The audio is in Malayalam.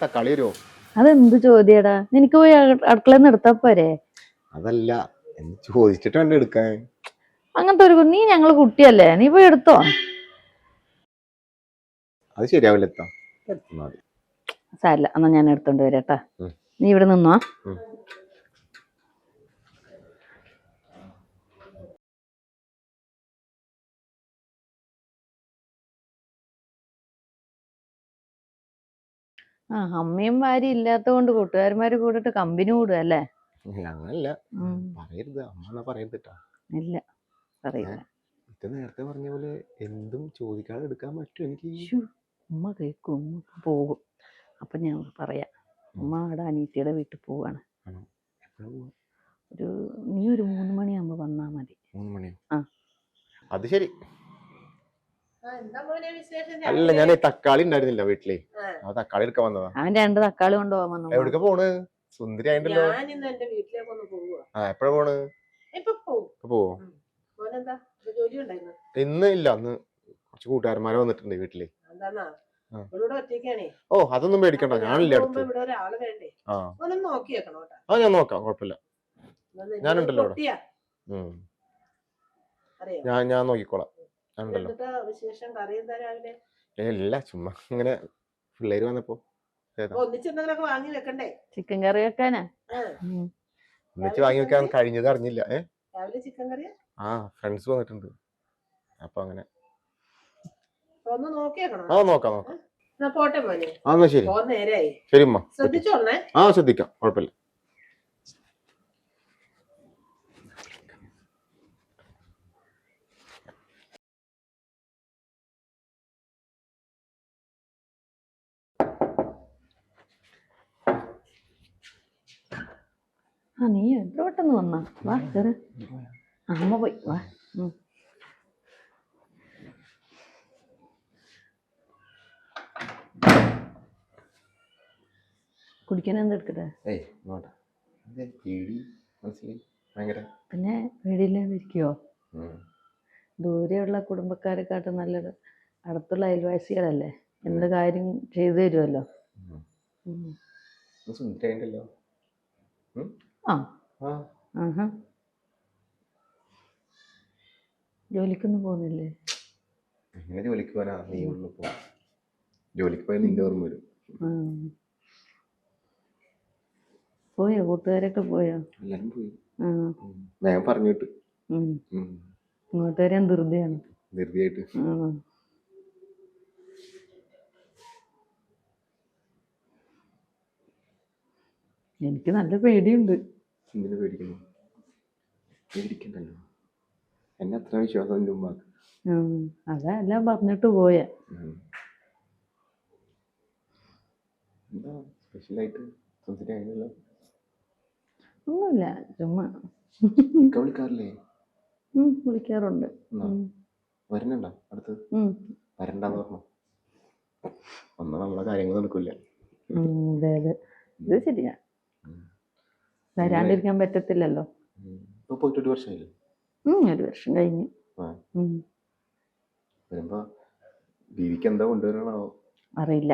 തക്കാളി വരുമോ? അതെന്ത് ചോദ്യടാ, നിനക്ക് പോയി അടുക്കളന്ന് എടുത്താ പോരെ? അതല്ല, ചോദിച്ചിട്ട് വേണ്ട എടുക്കാൻ. അങ്ങനത്തെ ഒരു നീ ഞങ്ങള് കുട്ടിയല്ലേ, നീ പോയി എടുത്തോ. അത് ശരിയാവില്ല. സാരില്ല, എന്നാ ഞാൻ എടുത്തോണ്ട് വരാട്ടാ. നീ ഇവിടെ നിന്നോ. അമ്മയും ഭാര്യ ഇല്ലാത്ത കൊണ്ട് കൂട്ടുകാരന്മാര് കൂടിട്ട് കമ്പനി കൂടുക അല്ലേ? അങ്ങനല്ല, പറയരുത്. അമ്മ പറയരുതട്ടാ. ഇല്ല, പറയില്ല. നേരത്തെ പറഞ്ഞ പോലെ എന്തും ചോദിക്കാതെ എടുക്കാൻ പറ്റും എനിക്ക്. ഉമ്മ കേക്കും, ഉമ്മ പോകും. അപ്പൊ ഞാൻ പറയാം, ഉമ്മ അവിടെ അനീത്തിയുടെ വീട്ടിൽ പോവാണ്. നീ ഒരു 3 മണിയാകുമ്പോ വന്നാ മതി. 3 മണിയോ? അത് ശരി. അല്ല, ഞാൻ തക്കാളി ഉണ്ടായിരുന്നില്ല വീട്ടില്, ആ തക്കാളി എടുക്കാൻ വന്നതാ. അവൻ 2 തക്കാളി കൊണ്ടുപോകാൻ വന്നു. എവിടേക്കാ പോണ്? സുന്ദരി ആയിട്ടല്ലോ. എപ്പോഴാ പോണ്? പോവോ? ഇന്ന് ഇല്ല, അന്ന് കുറച്ച് കൂട്ടുകാരന്മാരെ വന്നിട്ടുണ്ട് വീട്ടില്. ഓ, അതൊന്നും പേടിക്കണ്ട, ഞാനില്ല അടുത്ത്. ഞാൻ നോക്കാം, കുഴപ്പമില്ല. ഞാനുണ്ടല്ലോ അവിടെ. ഞാൻ നോക്കിക്കോളാം. ഇല്ല, ചുമ്മാ ഇങ്ങനെ പിള്ളേര് വന്നപ്പോ ചിക്കൻ കറി വെക്കാനാ. ഒന്നിച്ച് വാങ്ങി വെക്കാൻ കഴിഞ്ഞത് അറിഞ്ഞില്ല. ഫ്രണ്ട്സ് വന്നിട്ടുണ്ട്, അപ്പൊ അങ്ങനെ. നോക്കാം. എന്നാ ശരി. ശരി ഉമ്മ. ശ്രദ്ധിക്കാം, കുഴപ്പമില്ല. നീ എത്ര പെട്ടെന്ന് വന്നാ? വാ കേറ്. അമ്മ പോയി, വാ. കുടിക്കാൻ എന്തെടുക്കട്ടെ? പിന്നെ പേടിയില്ലാതിരിക്കോ? ദൂരെയുള്ള കുടുംബക്കാരെക്കാട്ടും നല്ലത് അടുത്തുള്ള അയൽവാസികളല്ലേ, എന്ത് കാര്യം ചെയ്തു തരുമല്ലോ. ജോലിക്കൊന്നും പോകുന്നില്ലേ? ജോലിക്ക് പോരാ, നീ ജോലിക്ക് പോയാൽ നിന്റെ ഓർമ്മ വരും. പോയോ? കൂട്ടുകാരൊക്കെ പോയോ? എല്ലാരും പോയി. ഞാൻ പറഞ്ഞിട്ട് ഇങ്ങോട്ട് വരാൻ ധൃതിയാണ്. ധൃതിയായിട്ട്. എനിക്ക് നല്ല പേടിയുണ്ട്. എന്തിനു പേടിക്കുന്നു? പേടിക്കണ്ടല്ലോ, എന്നെ അത്ര വിശ്വാസം എൻ്റെ ഉമ്മാക്ക്. അതാ എല്ലാം പറഞ്ഞിട്ട് പോയ. എന്താ സ്പെഷ്യലായിട്ട്? ഒന്നുമില്ല, ചുമ്മാ. വിളിക്കാറില്ലേ? വിളിക്കാറുണ്ട്. വരുന്നുണ്ടോ അടുത്ത്? വരണ്ടെന്ന് പറഞ്ഞു. ഒന്നും നമ്മളെ കാര്യങ്ങൾ നടക്കില്ല. അതെ, ഇത് ശരിയാ. വരാണ്ടിരിക്കാൻ പറ്റത്തില്ലല്ലോ. പോയിട്ട് 1 വർഷമായില്ലേ? 1 വർഷം കഴിഞ്ഞു. വരുമ്പോ ബീവിക്ക് എന്താ കൊണ്ടുവരണോ? അറിയില്ല.